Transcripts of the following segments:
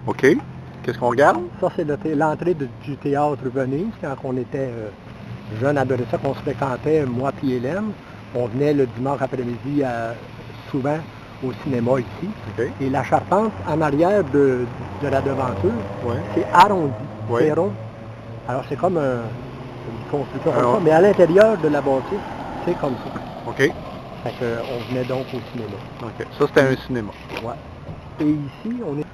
OK. Qu'est-ce qu'on regarde? Ça, c'est l'entrée du théâtre Venise, quand on était jeune adolescent, qu'on se fréquentait, moi et Hélène. On venait le dimanche après-midi souvent au cinéma ici. Okay. Et la charpente en arrière de la devanture, c'est arrondi, c'est rond. Alors c'est comme une construction comme ça, mais à l'intérieur de la bâtisse, c'est comme ça. OK. Fait qu'on venait donc au cinéma. OK. Ça, c'était un cinéma. Ouais. Et ici, on est...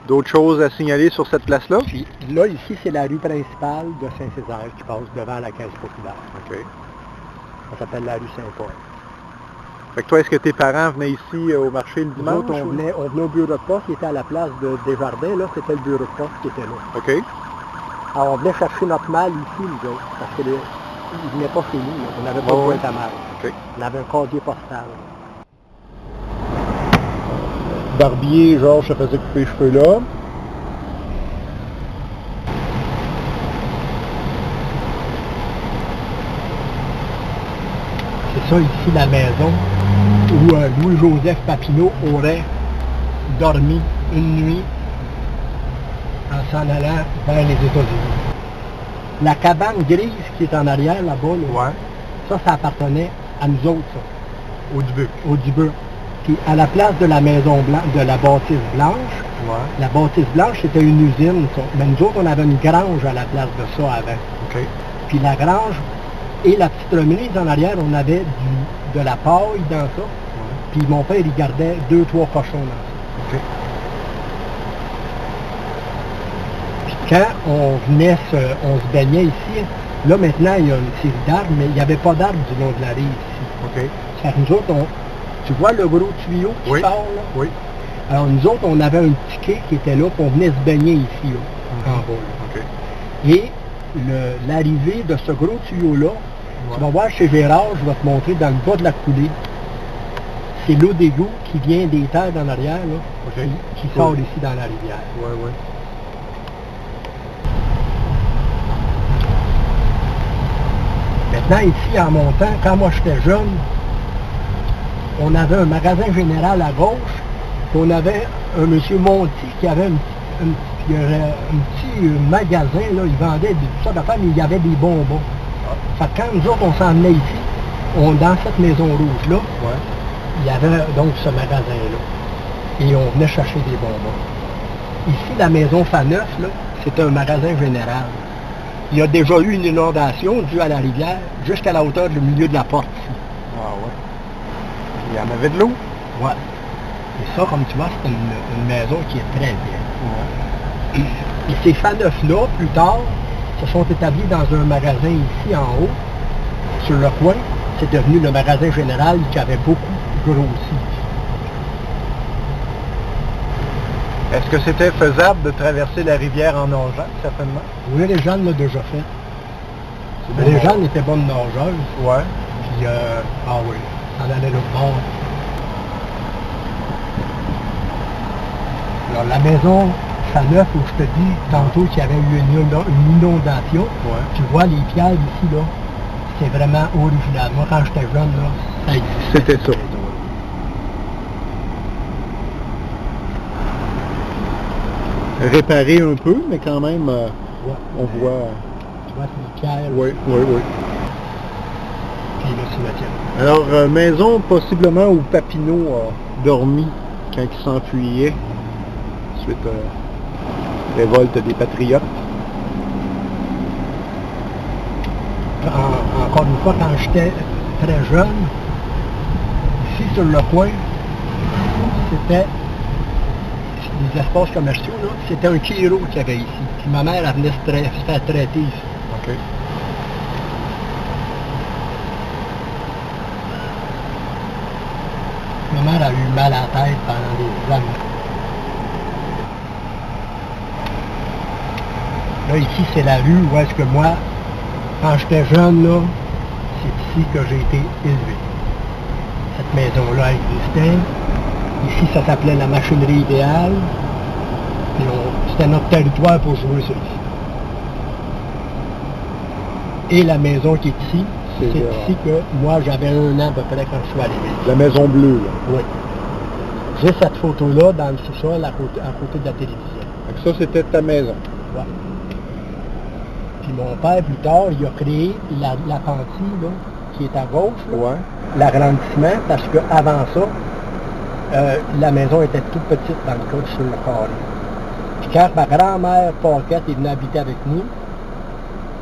D'autres choses à signaler sur cette place-là? Puis là, ici, c'est la rue principale de Saint-Césaire qui passe devant la Caisse populaire. OK. Ça s'appelle la rue Saint-Paul. Fait que toi, est-ce que tes parents venaient ici au marché le dimanche? Nous autres, on venait au bureau de poste qui était à la place de Desjardins. Là, c'était le bureau de poste qui était là. OK. Alors, on venait chercher notre malle ici, nous autres, parce qu'ils ne venaient pas chez nous. Là. On n'avait pas de boîte à malle. OK. On avait un casier postal. Barbier, Georges se faisait couper les cheveux là. C'est ça ici la maison où Louis-Joseph Papineau aurait dormi une nuit en s'en allant vers les États-Unis. La cabane grise qui est en arrière là-bas, là, ça appartenait à nous autres, ça. Au Dubuc. Au Dubuc. Puis à la place de la maison blanche, de la bâtisse blanche, la bâtisse blanche c'était une usine, ça. Mais nous autres on avait une grange à la place de ça avant. OK. Puis la grange et la petite remise en arrière, on avait de la paille dans ça. Puis mon père il gardait 2-3 cochons dans ça. OK. Puis quand on venait, on se baignait ici, là maintenant il y a une série d'arbres, mais il n'y avait pas d'arbres du long de la rive ici. OK. Fait que nous autres, tu vois le gros tuyau qui sort là? Oui. Alors nous autres, on avait un petit quai qui était là, puis on venait se baigner ici, là, en bas. Là. OK. Et l'arrivée de ce gros tuyau-là, tu vas voir chez Gérard, je vais te montrer dans le bas de la coulée. C'est l'eau d'égout qui vient des terres dans l'arrière, là, qui sort ici dans la rivière. Oui. Maintenant, ici, en montant, quand moi j'étais jeune, on avait un magasin général à gauche, puis on avait un monsieur Monti qui avait un petit magasin, là, il vendait tout ça d'affaires, mais il y avait des bonbons. Fait que quand nous autres, on s'en venait ici, dans cette maison rouge-là, il y avait donc ce magasin-là. Et on venait chercher des bonbons. Ici, la maison Faneuf, là, c'est un magasin général. Il y a déjà eu une inondation due à la rivière, jusqu'à la hauteur du milieu de la porte ici. Ah ouais. Il y en avait de l'eau? Ouais. Et ça, comme tu vois, c'est une maison qui est très vieille. Et ces Faneuf-là, plus tard, se sont établis dans un magasin ici en haut, sur le coin. C'est devenu le magasin général qui avait beaucoup grossi. Est-ce que c'était faisable de traverser la rivière en nageant, certainement? Oui, les gens l'ont déjà fait. Mais les gens étaient bonnes nageuses. Ouais. Puis, ah oui, on allait le bord. Alors, la maison Faneuf, où je te dis tantôt qu'il y avait eu une inondation, tu vois les pierres ici, là, c'est vraiment original. Moi, quand j'étais jeune, là, ça existait. C'était ça. Réparé un peu, mais quand même, on voit... Tu vois, c'est des pierres. Oui. Puis le cimetière. Alors, maison possiblement où Papineau a dormi quand il s'enfuyait suite à la révolte des patriotes. Encore une fois, quand j'étais très jeune, ici sur le coin, c'était des espaces commerciaux, là, c'était un Kiro qu'il y avait ici. Puis ma mère, elle venait se faire traiter ici. OK. Ma mère a eu mal à la tête pendant des années. Là, ici, c'est la rue où est-ce que moi, quand j'étais jeune, là, c'est ici que j'ai été élevé. Cette maison-là existait. Ici, ça s'appelait la machinerie idéale. C'était notre territoire pour jouer ça ici. Et la maison qui est ici, c'est ici que moi, j'avais 1 an à peu près quand je suis arrivé. La maison bleue, là. Oui. J'ai cette photo-là dans le sous-sol à côté de la télévision. Donc ça, c'était ta maison. Ouais. Puis mon père, plus tard, il a créé la pantille, là, qui est à gauche, là, Ouais. l'agrandissement, parce qu'avant ça, la maison était toute petite dans le cas sur le carré. Puis quand ma grand-mère Paquette est venue habiter avec nous,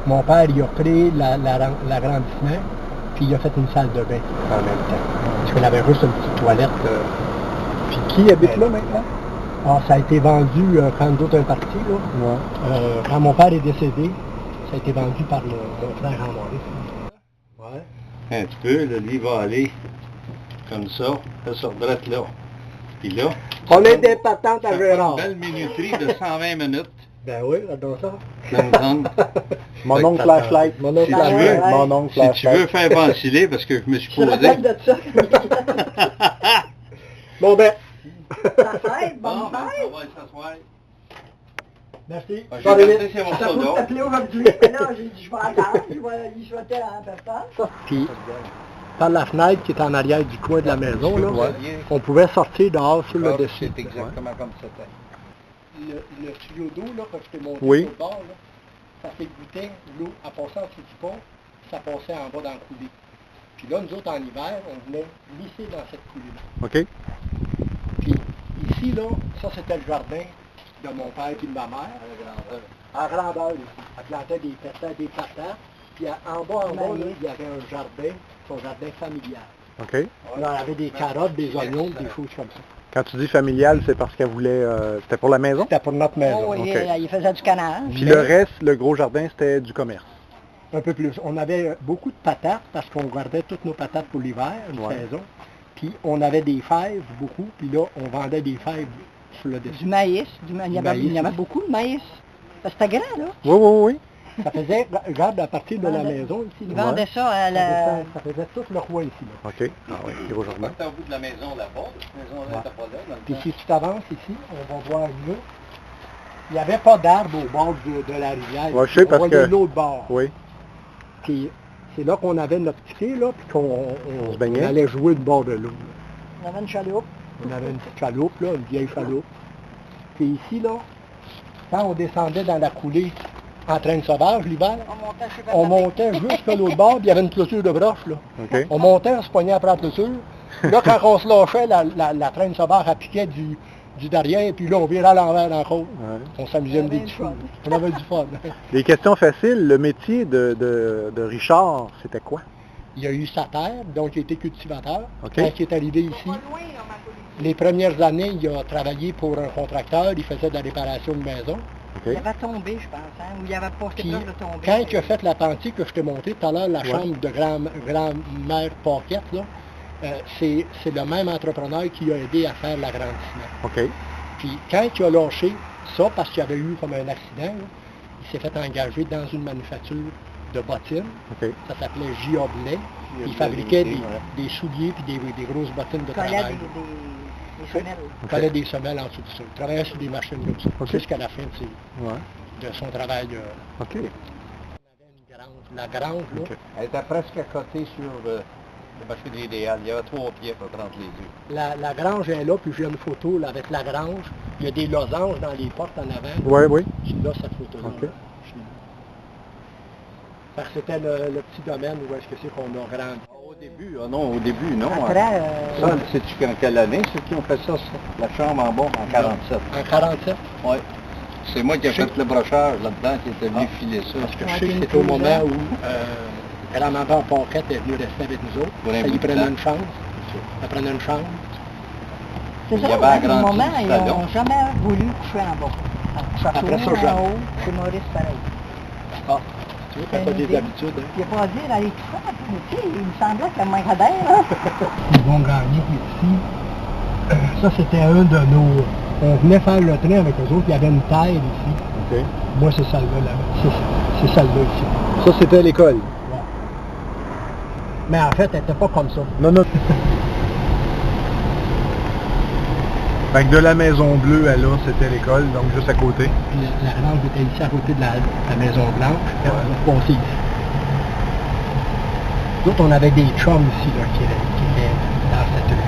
mon père, il a créé l'agrandissement, puis il a fait une salle de bain en même temps. Parce qu'on avait juste une petite toilette. Puis qui habite là maintenant? Alors, ça a été vendu quand nous autres un parti, là. Ouais. Quand mon père est décédé, ça a été vendu par mon frère Jean-Maurice. Ouais. Un petit peu, là, lui va aller comme ça droite là. Puis là, On est des patentes à ça fait Gérard. une belle minuterie de 120 minutes Ben oui, dans ça. dans le zone. Mon Fait oncle que flashlight. Mon oncle si tu flashlight. veux- Mon oncle Si tu flashlight. veux faire ventiler, parce que je me suis posé. de ça. Bon ben, Ça fait, Bon, bonne ben, fête. on va s'asseoir. merci. Ah, j'ai Bonne gardé nuit. c'est mon Ça peut soldat. t'appeler aujourd'hui. Mais là, j'ai dit, je vais attendre. Il souhaitait en personne. Puis, par la fenêtre qui est en arrière du coin de la maison, là, Ouais. on pouvait sortir dehors sur le Ah, dessus. C'est exactement comme c'était. Le tuyau d'eau, là, quand je t'ai monté Oui. sur le bord, là, ça s'égouttait, l'eau, en passant en dessous du pont, ça passait en bas dans la coulée. Puis là, nous autres, en hiver, on venait glisser dans cette coulée-là. OK. Puis ici, là, ça, c'était le jardin de mon père et de ma mère. En grandeur, ici. Elle plantait des patates. Puis en bas, là, il y avait un jardin, son jardin familial. OK. Là, il y avait des carottes, des oignons, des choses comme ça. Quand tu dis familial, c'est parce qu'elle voulait... c'était pour la maison? C'était pour notre maison. Oh, oui, ok. il faisait du canard. Puis le reste, le gros jardin, c'était du commerce. Un peu plus. On avait beaucoup de patates parce qu'on gardait toutes nos patates pour l'hiver, une Ouais. saison. Puis on avait des fèves, beaucoup. Puis là, on vendait des fèves sur le dessus. Du maïs. Il y maïs. avait beaucoup de maïs. C'était grand, là. Oui, oui, oui. Ça faisait, regarde, à partir de la maison ici. Ils là, vendaient ça à la... ça faisait tout le roi ici. Là. OK. Ah oui, gros jardin. C'était au bout de la maison là-bas. La maison là, Ouais. t'as pas là. Dans le Puis temps. si tu t'avances ici, on va voir mieux. Il n'y avait pas d'arbres au bord de la rivière. Ouais, je sais on parce voyait que- l'autre bord. Oui. Puis c'est là qu'on avait notre quai, là, puis On se baignait. on allait jouer du bord de l'eau. là. On avait une chaloupe. On avait une petite chaloupe, là, une vieille chaloupe. Puis ici, là, quand on descendait dans la coulée en train de sauvage l'hiver, on montait jusqu'à l'autre bord, puis il y avait une clôture de broche, là. OK. On montait, on se poignait après la clôture. Là, quand on se lâchait, la traîne sauvage, elle piquait du derrière, puis là, on virait à l'envers encore. Ouais. On s'amusait On avec des avait petits du fun. fous. On avait du fun. Des questions faciles. Le métier de Richard, c'était quoi? Il a eu sa terre, donc il était cultivateur. OK. Quand il est arrivé ici, les premières années, il a travaillé pour un contracteur, il faisait de la réparation de maison. OK. Il avait tombé, je pense, hein, ou il avait pas été Puis, proche de tomber. quand il a fait la pantille que je t'ai montrée tout à l'heure, la Ouais. chambre de grand-mère Paquette, là, c'est le même entrepreneur qui a aidé à faire l'agrandissement. OK. Puis quand il a lâché ça, parce qu'il y avait eu comme un accident, là, il s'est fait engager dans une manufacture de bottines. OK. Ça s'appelait J.A. Blais. Il fabriquait des souliers puis des grosses bottines de Il collait travail. des semelles. Il collait des semelles en dessous de ça. Il travaillait sur des machines comme ça, OK. jusqu'à la fin Ouais. de son travail. OK. On avait une grange. La grange, là, OK. Elle était presque à côté sur le marché de l'idéal. Il y avait 3 pieds pour prendre les yeux. la grange est là, puis j'ai une photo là, avec la grange. Il y a des losanges dans les portes en avant. Oui, oui. J'ai là cette photo-là. OK. là. Parce que c'était le petit domaine où est-ce que c'est qu'on a grandi. Au début, non, au début, non. Après, Ça, sais-tu en quelle année, ceux qui ont fait ça, la chambre en bas, en 47. En 47, Oui. C'est moi qui ai fait le brochage là-dedans, qui était venu filer ça. parce que Ouais, je sais que une c'était au couche, moment hein. où grand-maman Paquette est venue rester avec nous autres. Pour un Ça bout lui de prenait temps. une chambre. Ça prenait une chambre. c'est il ça, y avait hein, agrandi au moment, le ils salon. n'ont jamais voulu coucher en bas. Ça Après ça, tournait en jamais. haut, c'est Maurice pareil. Ah, tu vois, t'as C'est pas une des idée. habitudes. Hein. Il n'a pas dit d'aller tout faire, mais tu sais, il me semblait qu'il manquait d'air, hein. Ils vont gagner ici. Ça, c'était un de nos... On venait faire le train avec eux autres, il y avait une terre ici. OK. Moi, c'est celle-là, là. C'est celle-là ici. Ça, c'était l'école. Mais en fait, elle n'était pas comme ça. Non, non. Fait que de la Maison Bleue à là, c'était l'école, donc juste à côté. Puis la grange était ici à côté de la Maison Blanche. Puis on a passé ici. Nous autres, on avait des chums ici là, qui étaient dans cette rue.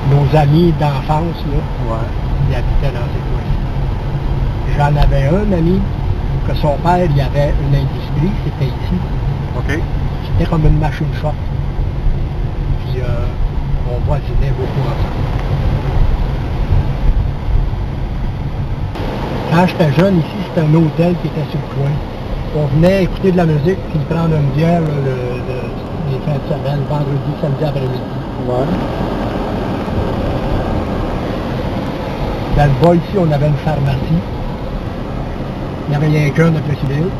nos amis d'enfance, là, Ouais. ils habitaient dans ces coins-ci. J'en avais un ami, que son père, il avait une industrie, c'était ici. OK. C'était comme une machine shop. Puis on voisinait beaucoup ensemble. Quand j'étais jeune, ici, c'était un hôtel qui était sur le coin. On venait écouter de la musique puis prendre une bière les fins de semaine, vendredi, samedi après-midi. Ouais. Dans le bas, ici, on avait une pharmacie. Il n'y avait rien qu'un de Petit Ville.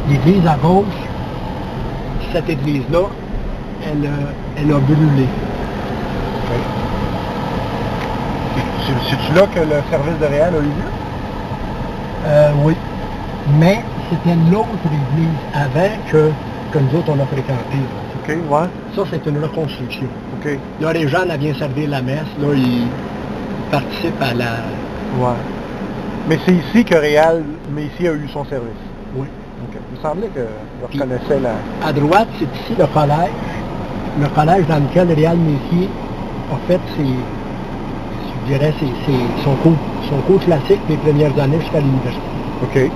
L'église à gauche, cette église-là, elle a brûlé. C'est-tu là que le service de Réal a eu lieu? Oui. Mais c'était l'autre église avant que nous autres, on a fréquenté. OK, ouais. Ça, c'est une reconstruction. OK. Là, les gens viennent servir la messe. Là, ils participent à la... Ouais. Mais c'est ici que Réal Messier a eu son service? Oui. OK. Il me semblait que je reconnaissais la... À droite, c'est ici le collège. Le collège dans lequel Réal Messier a fait je dirais, son cours classique des premières années jusqu'à l'université. OK.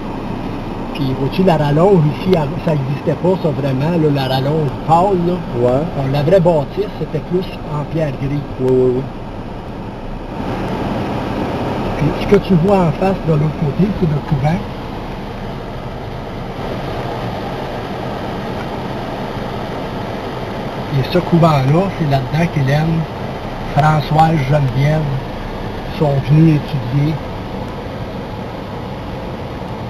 Puis, vois-tu, la rallonge ici, ça n'existait pas, ça vraiment, là, la rallonge pâle, là. Ouais. La vraie bâtisse, c'était plus en pierre grise. Oui, oui, oui. Puis, ce que tu vois en face, de l'autre côté, c'est le couvent. Et ce couvent-là, c'est là-dedans qu'Hélène, Françoise, Geneviève sont venus étudier.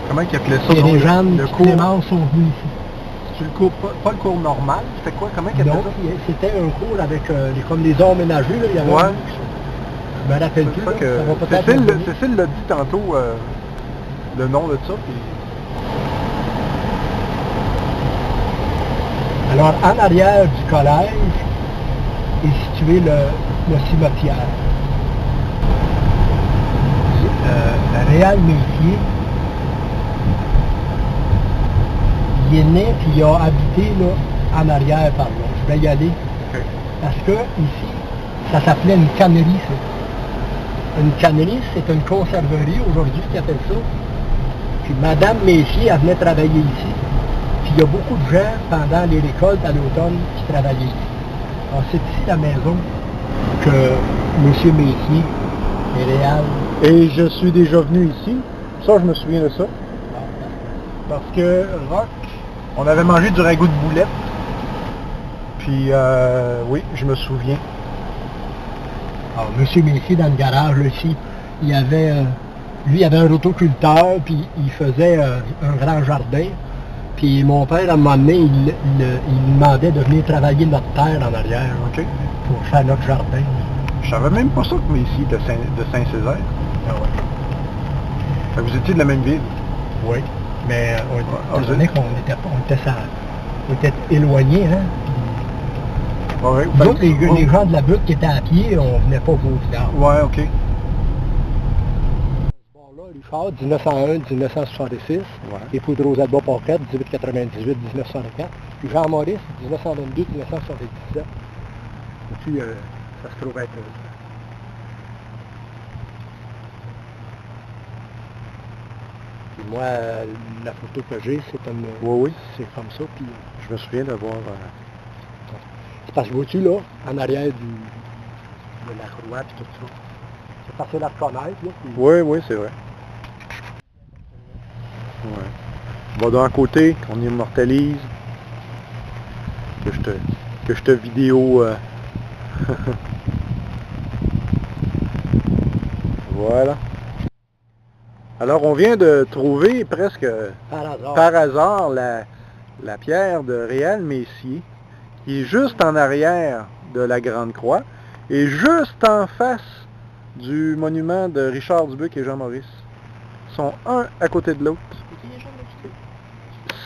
Comment ils appelaient ça? Et les gens le cours... Clémence sont venus ici. C'est le cours, pas le cours normal? C'était quoi? Comment ils appelaient Non, ça? c'était un cours avec comme les hommes ménagers. Là, il y avait Ouais. Je me rappelle plus. Ça Là, que... ça va peut-être Cécile l'a dit tantôt, le nom de ça. Puis... Alors, en arrière du collège est situé le cimetière. Réal Messier, il est né puis il a habité là, en arrière par là. Je vais y aller. Okay. Parce que ici, ça s'appelait une cannerie. Ça. Une cannerie, c'est une conserverie aujourd'hui qui appelle ça. Puis Madame Messier, elle venait travailler ici. Puis il y a beaucoup de gens pendant les récoltes à l'automne qui travaillaient ici. Alors c'est ici la maison que M. Messier et Réal. Et je suis déjà venu ici. Ça, je me souviens de ça. Parce que Rock, on avait mangé du ragoût de boulette. Puis, oui, je me souviens. Alors, M. Messier, dans le garage, là, ici, il avait, lui, il avait un rotoculteur, puis il faisait un grand jardin. Puis mon père, à un moment donné, il demandait de venir travailler notre terre en arrière, OK. Pour faire notre jardin. Je savais même pas ça que Messier était de Saint-Césaire. Ah ouais. Fait que vous étiez de la même ville. Oui, mais on disait qu'on était éloignés, hein. Ouais, Nous autres, les gens de la butte qui étaient à pied, on venait pas au village. Ouais, OK. Ce bord-là, Richard, 1901-1966. Ouais. Et Poudre-aux-Alba Paquette, 1898-1964. Puis Jean Maurice, 1922-1977. Et puis, ça se trouve être... Puis moi, la photo que j'ai, c'est comme... Oui. C'est comme ça, puis... Je me souviens d'avoir... C'est parce que vois-tu, là, en arrière de la croix et tout ça. C'est parce que la reconnaître, là. Puis... Oui, c'est vrai. Ouais. On va d'un côté, on immortalise. Que je te vidéo... Voilà. Alors, on vient de trouver presque par hasard la pierre de Réal Messier, qui est juste en arrière de la Grande Croix, et juste en face du monument de Richard Dubuc et Jean Maurice. Ils sont un à côté de l'autre.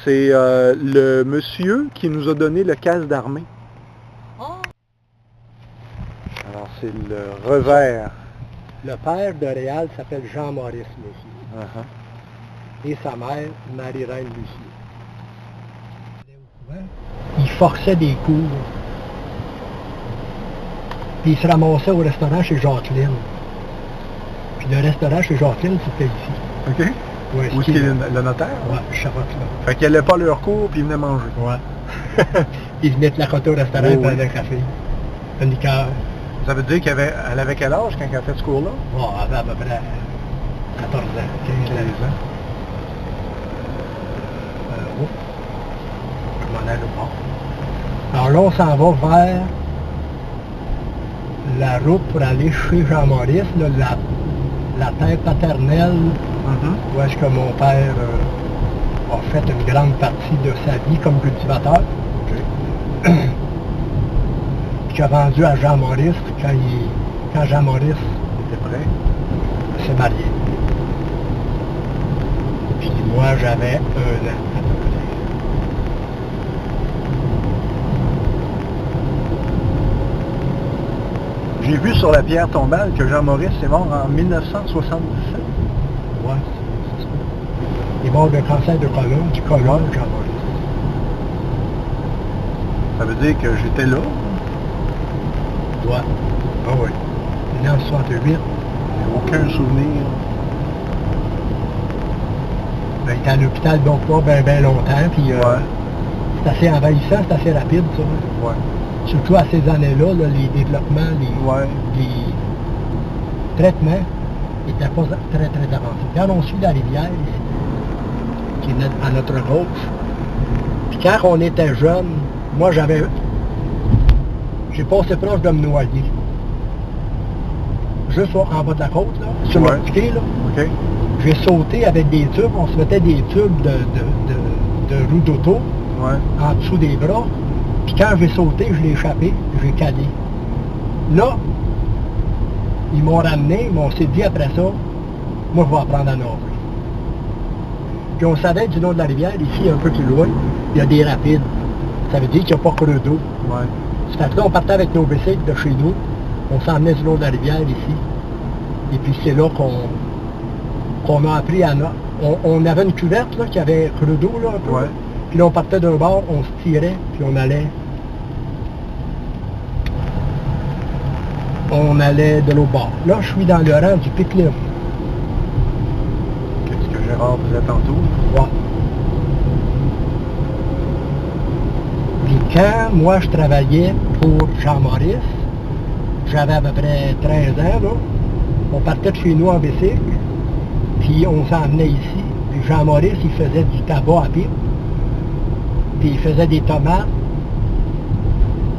C'est le monsieur qui nous a donné le casque d'armée. Alors, c'est le revers. Le père de Réal s'appelle Jean Maurice Messier. Et sa mère, Marie-Reine Lucie. Il forçait des cours. puis il se ramassait au restaurant chez Jacqueline. Puis le restaurant chez Jacqueline, c'était ici. OK. Ouais, Où est-ce qu'il est le notaire? Ouais, Charlotte là. Fait qu'il n'allait pas à leur cours, puis il venait manger. Ouais. Il venait de la côté au restaurant, il prenait un café. Un liqueur. Ça veut dire qu'elle avait quel âge quand elle a fait ce cours-là? Bon, elle avait à peu près 14 ans, 15 ans. Je m'en allais au bord. Alors là, on s'en va vers la route pour aller chez Jean-Maurice, là, la terre paternelle, où est-ce que mon père a fait une grande partie de sa vie comme cultivateur. Okay. Puis qu'il a vendu à Jean-Maurice quand Jean-Maurice était prêt, s'est marié. Puis moi, j'avais 1 an à peu près. J'ai vu sur la pierre tombale que Jean-Maurice est mort en 1977. Ouais, c'est ça. Il est mort d'un cancer de colonne, du colonne, Jean-Maurice. Ça veut dire que j'étais là? Ouais. Ah oui. Il est en 68. J'ai aucun souvenir. Ben, il était à l'hôpital donc pas bien longtemps, puis c'est assez envahissant, c'est assez rapide, ça. Ouais. Surtout à ces années-là, là, les développements, les traitements n'étaient pas très avancés. Quand on suit la rivière, qui est à notre gauche, puis quand on était jeune, moi j'ai passé proche de me noyer. Juste en bas de la côte, là, sur le piquet, là. Okay. J'ai sauté avec des tubes, on se mettait des tubes de roues d'auto en dessous des bras. Puis quand j'ai sauté, je l'ai échappé, j'ai calé. Là, ils m'ont ramené, mais on s'est dit après ça, moi je vais apprendre à nager. Puis on savait du long de la rivière, ici un peu plus loin, il y a des rapides. Ça veut dire qu'il n'y a pas creux d'eau. Ouais. Ça fait que là, on partait avec nos bicycles de chez nous, on s'emmenait du long de la rivière ici. Et puis c'est là qu'on a appris à nager. On avait une cuvette là, qui avait creux d'eau là un peu. Ouais. Puis là, on partait d'un bord, on se tirait, puis on allait de l'autre bord. Là, je suis dans le rang du pique-nique. Qu'est-ce que Gérard disait tantôt? Ouais. Puis quand moi, je travaillais pour Jean-Maurice, j'avais à peu près 13 ans, là, on partait de chez nous en bicycle, puis on s'emmenait ici. Puis Jean-Maurice, il faisait du tabac à pipe. Puis il faisait des tomates,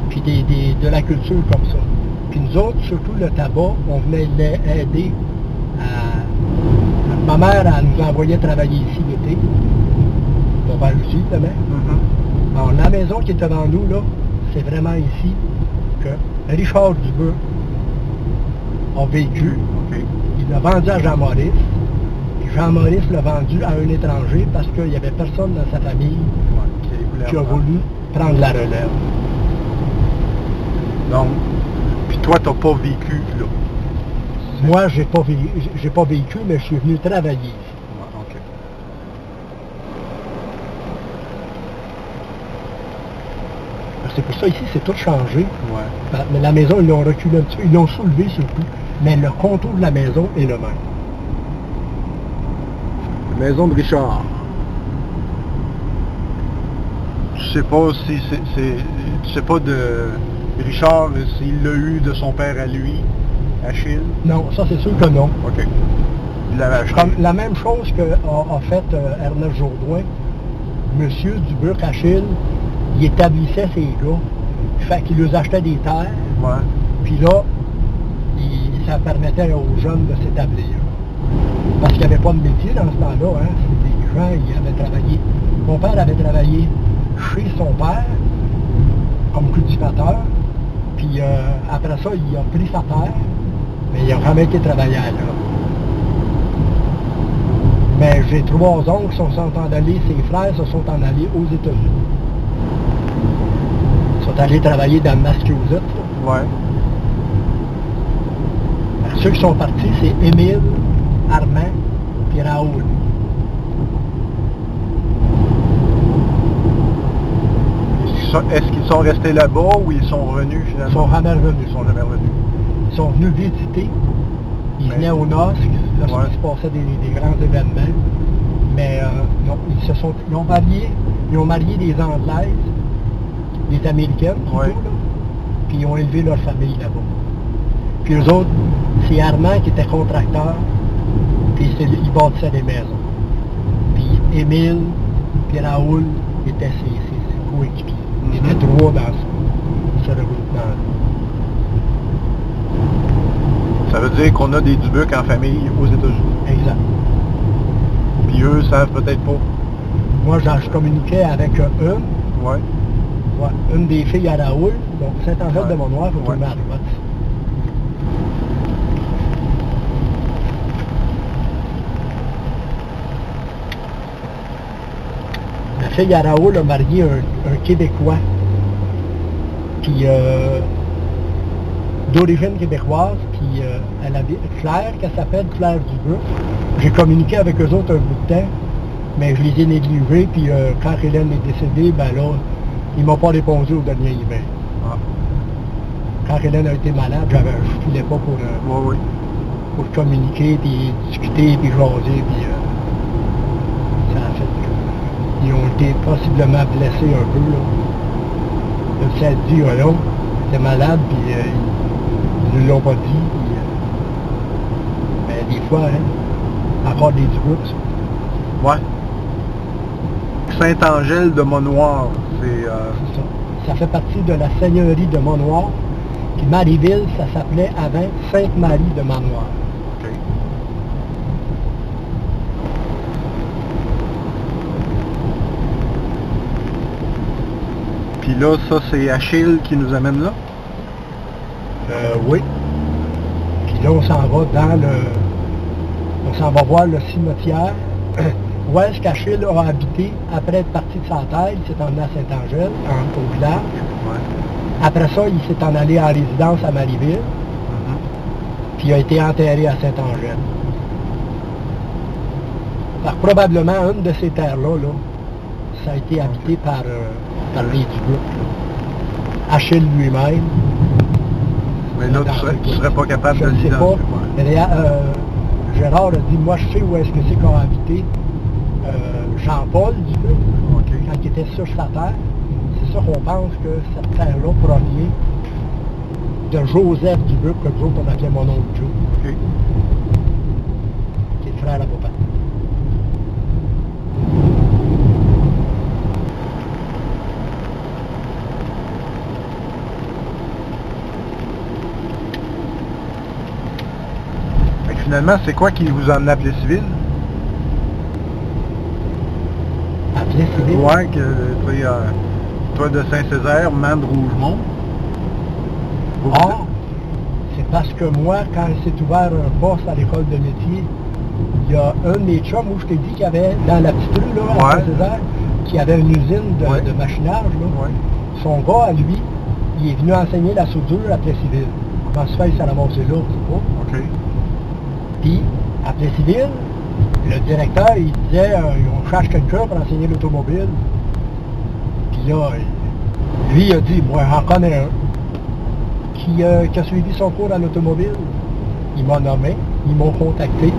puis de la culture comme ça. Puis nous autres, surtout le tabac, on venait l'aider ma mère, elle nous envoyait travailler ici l'été. Mon père aussi, de même. Alors la maison qui est devant nous, là, c'est vraiment ici que Richard Dubeux a vécu. Okay. Il l'a vendu à Jean-Maurice. Puis Jean-Maurice l'a vendu à un étranger parce qu'il n'y avait personne dans sa famille qui a voulu prendre la relève. Donc, puis toi, t'as pas vécu là? Moi, j'ai pas vécu, mais je suis venu travailler ici. Ouais, OK. C'est pour ça, ici, c'est tout changé. Ouais. Mais la maison, ils l'ont reculé un petit peu, ils l'ont soulevé surtout, mais le contour de la maison est le même. Maison de Richard. Tu sais pas si tu sais pas de Richard s'il l'a eu de son père à lui, Achille? Non, ça c'est sûr que non. OK. Il l'avait acheté. Comme la même chose qu'a fait Ernest Jourdouin, Monsieur Dubuc Achille, il établissait ses gars. Fait qu'il leur achetait des terres. Ouais. Puis là, ça permettait aux jeunes de s'établir. Parce qu'il n'y avait pas de métier dans ce temps-là, hein. C'était des gens, ils avaient travaillé. Mon père avait travaillé chez son père, comme cultivateur, puis après ça, il a pris sa terre, mais il n'a jamais été travailleur là. Mais j'ai 3 oncles qui sont en allés, ses frères se sont en allés aux États-Unis. Ils sont allés travailler dans le Massachusetts. Ouais. Ceux qui sont partis, c'est Émile, Armand, puis Raoul. Est-ce qu'ils sont restés là-bas ou ils sont revenus finalement? Ils sont jamais revenus. Ils sont jamais revenus. Ils sont venus visiter. Ils venaient au NOSC lorsqu'il se passait des grands événements. Mais non, ils ont marié des Anglaises, des Américaines plutôt, là, puis ils ont élevé leur famille là-bas. Puis eux autres, c'est Armand qui était contracteur, puis ils bâtissaient des maisons. Puis Émile, puis Raoul étaient ses coéquipiers. Ils étaient trois dans ce regroupement. Ça veut dire qu'on a des Dubuc en famille aux États-Unis. Exact. Puis eux savent peut-être pas. Moi, je communiquais avec une. Ouais. Ouais, une des filles à Raoul, donc Saint-Angèle de Mont-Noir, faut tourner à droite. La fille à Raoul a marié un Québécois, puis d'origine québécoise, puis elle avait Claire, qu'elle s'appelle Claire Dubuc. J'ai communiqué avec eux autres un bout de temps, mais je les ai négligés, puis quand Hélène est décédée, ben là, ils m'ont pas répondu au dernier email. Ah. Quand Hélène a été malade, je ne filais pas pour communiquer, puis discuter, puis jaser, puis ça a fait qu'ils ont été possiblement blessés un peu, là. Le ça dit, là, ils étaient malades, puis ils ne l'ont pas dit, puis, mais des fois, hein, encore des Dubuc. Ouais. Saint-Angèle de Mont-Noir, c'est ça. Ça fait partie de la seigneurie de Mont-Noir. Puis Marieville, ça s'appelait avant Sainte-Marie de Mont-Noir. OK. Puis là, ça, c'est Achille qui nous amène là? Oui. Puis là, on s'en va on s'en va voir le cimetière. Où est-ce qu'Achille a habité après être parti de sa terre? Il s'est emmené à Saint-Angèle, au village. Ouais. Après ça, il s'est en allé en résidence à Marieville. Puis il a été enterré à Saint-Angèle. Alors, probablement, une de ces terres-là, là, ça a été habité par les Dubuc. Achille lui-même. Mais là, tu serais pas capable de le dire. Je ne sais pas. Gérard a dit, moi je sais où est-ce que c'est qu'on a habité. Jean-Paul Dubuc, quand il était sur sa terre. C'est ça qu'on pense que cette terre-là provient de Joseph Dubuc, que nous autres on appelait mon oncle Joe, qui est le frère à papa. Finalement, c'est quoi qui vous en appelait civil? Appelé civil? Ouais, que toi de Saint-Césaire, Man de Rougemont. C'est parce que moi, quand s'est ouvert un poste à l'école de métier, il y a un de mes chums où je t'ai dit qu'il y avait, dans la petite rue, là, à Saint-Césaire, qui avait une usine de machinage, là. Ouais. Son gars, à lui, il est venu enseigner la soudure après civil. Comment se fait, ça l'a monté là, je sais pas. OK. Puis, après civil, le directeur, il disait, on cherche quelqu'un pour enseigner l'automobile. Puis là, lui, il a dit, moi, j'en connais un qui a suivi son cours en automobile. Il m'a nommé, ils m'ont contacté.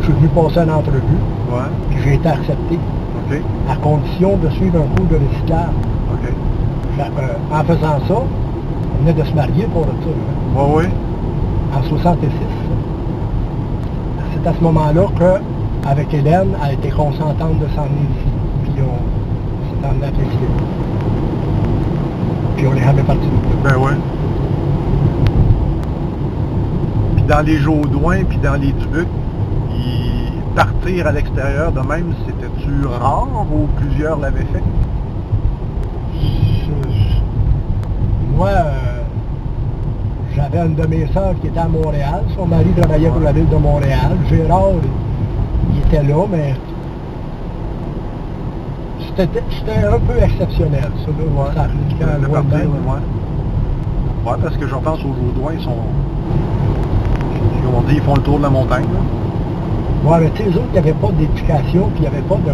Je suis venu passer une entrevue. Ouais. Puis j'ai été accepté. OK. À condition de suivre un cours de recyclage. OK. En faisant ça, on venait de se marier pour ça. Hein. Oui. En 66. C'est à ce moment-là qu'avec Hélène, elle a été consentante de s'en venir ici. Puis on s'est emmené à Plessis. Puis on est jamais parti de là. Ben ouais. Puis dans les Jodoins, puis dans les Dubuc, partir à l'extérieur de même, c'était-tu rare ou plusieurs l'avaient fait? Moi, j'avais une de mes sœurs qui était à Montréal. Son mari travaillait pour la ville de Montréal. Gérard, il était là, mais c'était un peu exceptionnel, ça. Là, ça ouais, parce que je pense aux Jodoins, ils font le tour de la montagne. Là. Ouais, mais tu sais, les autres, il n'y avait pas d'éducation, puis il n'y avait pas de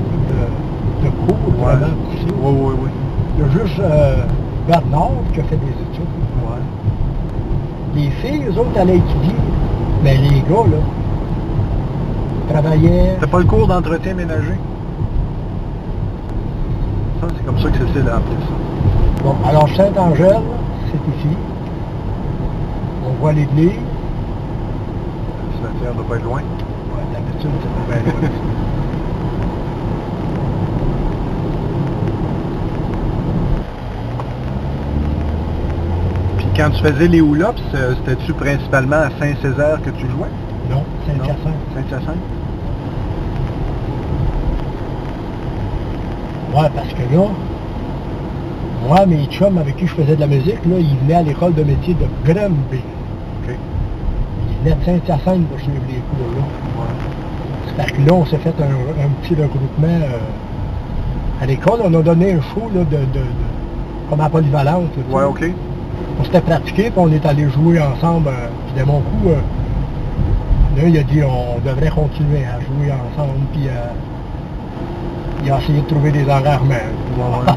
cours vraiment poussés. Oui. Il y a juste Bernard qui a fait des études. Ouais. Les filles, eux autres, allaient étudier. Mais les gars, là, travaillaient... T'as pas le cours d'entretien ménager? Ça, c'est comme ça que Cécile a appelé ça. Bon, alors Saint-Angèle, c'est ici. On voit l'église. Le cimetière ne doit pas être loin. Ouais, d'habitude, c'est pas bien loin. Quand tu faisais les houlops, c'était-tu principalement à Saint-Césaire que tu jouais? Non, Saint-Hyacinthe. Saint-Hyacinthe? Ouais, parce que là, moi, mes chums avec qui je faisais de la musique, là, ils venaient à l'école de métier de Granby. OK. Ils venaient de Saint-Hyacinthe pour suivre les cours, là. Ouais. C'est-à-dire que là, on s'est fait un petit regroupement à l'école. On a donné un show, là, comme à Polyvalente. Ouais, OK. On s'était pratiqué, puis on est allé jouer ensemble. Puis de mon coup, là, il a dit on devrait continuer à jouer ensemble, puis il a essayé de trouver des enrarements. Ouais. Là,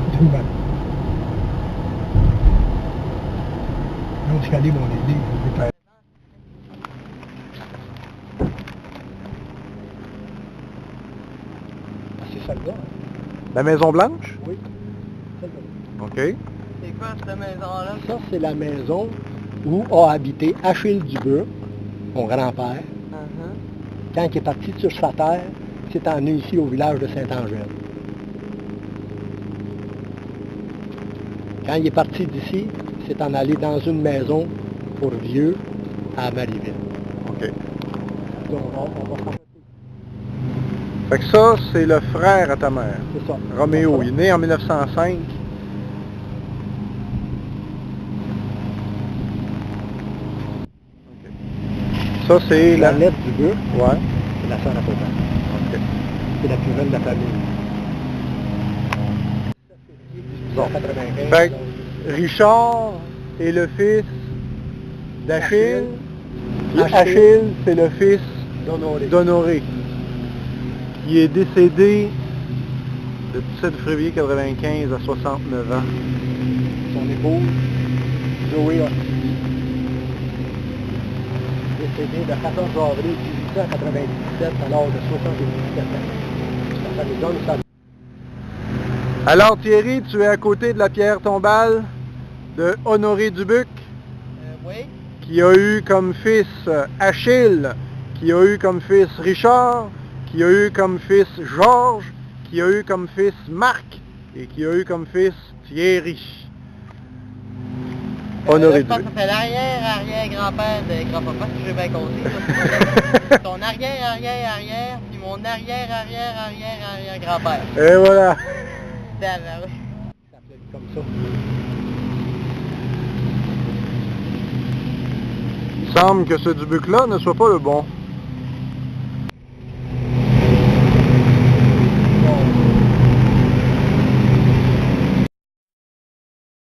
on s'est calé mon idée. C'est celle-là. La Maison Blanche? Oui, celle-là. OK. C'est quoi cette maison-là? Ça, c'est la maison où a habité Achille Dubuc, mon grand-père. Quand il est parti sur sa terre, il s'est emmené ici au village de Saint-Angèle. Quand il est parti d'ici, il s'est en allé dans une maison pour vieux à Marieville. OK. Donc, on va faire... Fait que ça, c'est le frère à ta mère. C'est ça. Roméo, il est né en 1905. Ça, c'est La lettre du Dubuc, Ouais. c'est la sœur à papa. OK. C'est la plus jeune de la famille. Bon. 95, Fait que Richard est le fils d'Achille. Puis Achille, c'est le fils d'Honoré, qui est décédé le 17 février 95 à 69 ans. Son épouse, Zoé Hostilly, décédée le 14 avril 1897 à l'âge de 77 ans. Ça nous donne ça. Alors Thierry, tu es à côté de la pierre tombale de Honoré Dubuc, Oui. qui a eu comme fils Achille, qui a eu comme fils Richard, qui a eu comme fils Georges, qui a eu comme fils Marc et qui a eu comme fils Thierry. Honoré Je pense que Dubuc. ça fait l'arrière-arrière-grand-père de grand-papa, si j'ai bien compté. Ton arrière-arrière-arrière, puis mon arrière-arrière-arrière-arrière-grand-père. Et voilà. Ça s'appelait comme ça. Il semble que ce Dubuc-là ne soit pas le bon.